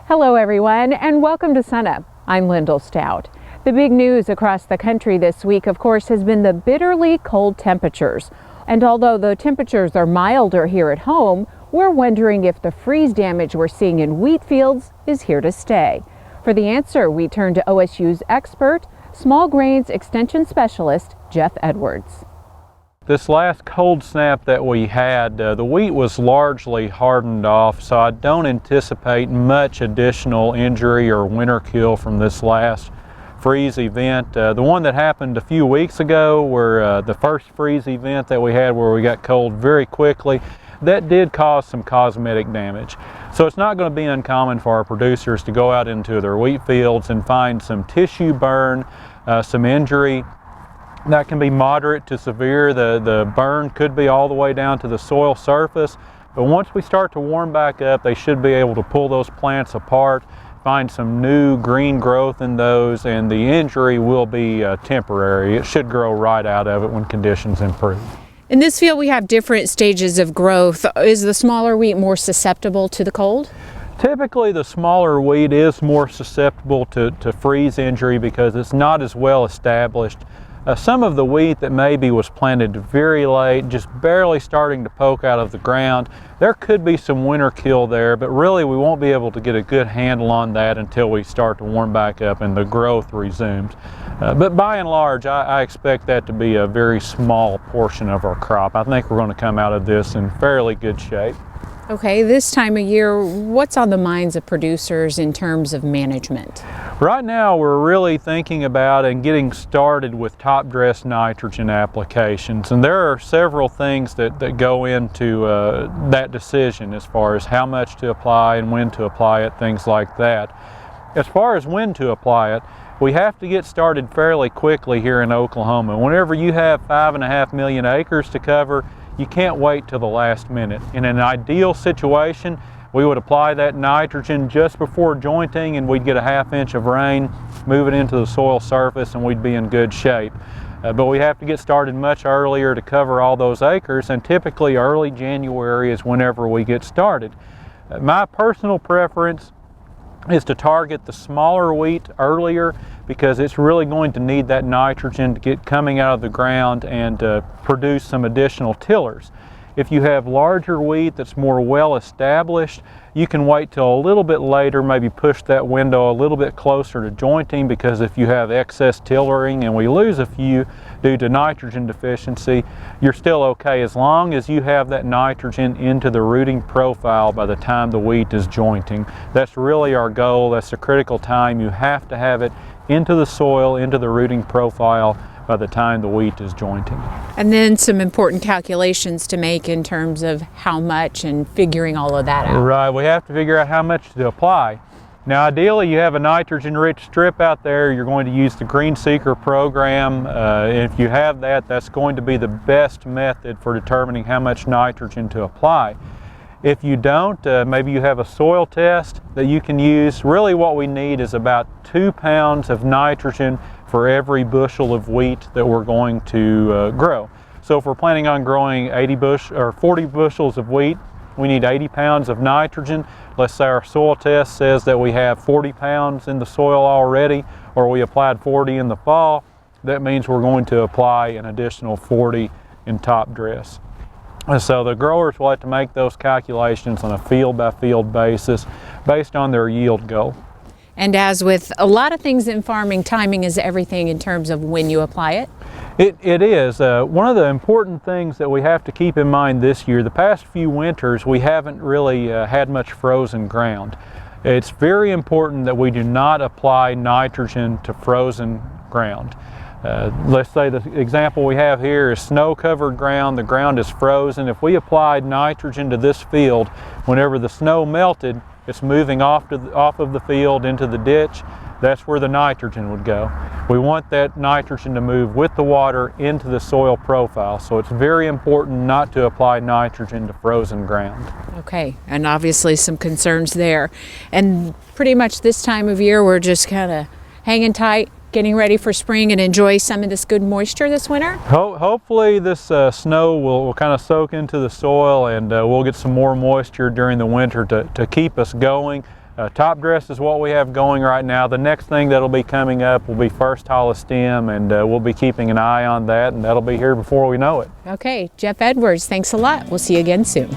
Hello everyone, and welcome to Sunup. I'm Lyndall Stout. The big news across the country this week, of course, has been the bitterly cold temperatures. And although the temperatures are milder here at home, we're wondering if the freeze damage we're seeing in wheat fields is here to stay. For the answer, we turn to OSU's expert, small grains extension specialist, Jeff Edwards. This last cold snap that we had, the wheat was largely hardened off, so I don't anticipate much additional injury or winter kill from this last freeze event. The one that happened a few weeks ago, where the first freeze event that we had where we got cold very quickly, that did cause some cosmetic damage. So it's not going to be uncommon for our producers to go out into their wheat fields and find some tissue burn, some injury. That can be moderate to severe. The burn could be all the way down to the soil surface, but once we start to warm back up, they should be able to pull those plants apart, find some new green growth in those, and the injury will be temporary. It should grow right out of it when conditions improve. In this field, we have different stages of growth. Is the smaller wheat more susceptible to the cold? Typically, the smaller wheat is more susceptible to freeze injury because it's not as well established. Some of the wheat that maybe was planted very late, just barely starting to poke out of the ground, there could be some winter kill there, but really we won't be able to get a good handle on that until we start to warm back up and the growth resumes. But by and large, I expect that to be a very small portion of our crop. I think we're going to come out of this in fairly good shape. Okay, this time of year, what's on the minds of producers in terms of management? Right now, we're really thinking about and getting started with top dress nitrogen applications. And there are several things that go into that decision as far as how much to apply and when to apply it, things like that. As far as when to apply it, we have to get started fairly quickly here in Oklahoma. Whenever you have 5.5 million acres to cover, you can't wait till the last minute. In an ideal situation, we would apply that nitrogen just before jointing and we'd get a ½ inch of rain, move it into the soil surface, and we'd be in good shape. But we have to get started much earlier to cover all those acres, and typically early January is whenever we get started. My personal preference is to target the smaller wheat earlier because it's really going to need that nitrogen to get coming out of the ground and produce some additional tillers. If you have larger wheat that's more well established, you can wait till a little bit later, maybe push that window a little bit closer to jointing, because if you have excess tillering and we lose a few due to nitrogen deficiency, you're still okay as long as you have that nitrogen into the rooting profile by the time the wheat is jointing. That's really our goal. That's the critical time. You have to have it into the soil, into the rooting profile by the time the wheat is jointing. And then some important calculations to make in terms of how much and figuring all of that out. Right, we have to figure out how much to apply. Now ideally you have a nitrogen-rich strip out there, you're going to use the Green Seeker program. If you have that, that's going to be the best method for determining how much nitrogen to apply. If you don't, maybe you have a soil test that you can use. Really what we need is about 2 pounds of nitrogen for every bushel of wheat that we're going to grow. So if we're planning on growing 40 bushels of wheat, we need 80 pounds of nitrogen. Let's say our soil test says that we have 40 pounds in the soil already, or we applied 40 in the fall. That means we're going to apply an additional 40 in top dress. So the growers will have to make those calculations on a field-by-field basis based on their yield goal. And as with a lot of things in farming, timing is everything in terms of when you apply it? It is. One of the important things that we have to keep in mind this year, the past few winters, we haven't really had much frozen ground. It's very important that we do not apply nitrogen to frozen ground. Let's say the example we have here is snow-covered ground. The ground is frozen. If we applied nitrogen to this field, whenever the snow melted, it's moving off of the field into the ditch. That's where the nitrogen would go. We want that nitrogen to move with the water into the soil profile, so it's very important not to apply nitrogen to frozen ground. Okay, and obviously some concerns there. And pretty much this time of year, we're just kind of hanging tight, getting ready for spring and enjoy some of this good moisture this winter? Hopefully this snow will kind of soak into the soil and we'll get some more moisture during the winter to keep us going. Top dress is what we have going right now. The next thing that'll be coming up will be first hollow stem, and we'll be keeping an eye on that, and that'll be here before we know it. Okay, Jeff Edwards, thanks a lot. We'll see you again soon.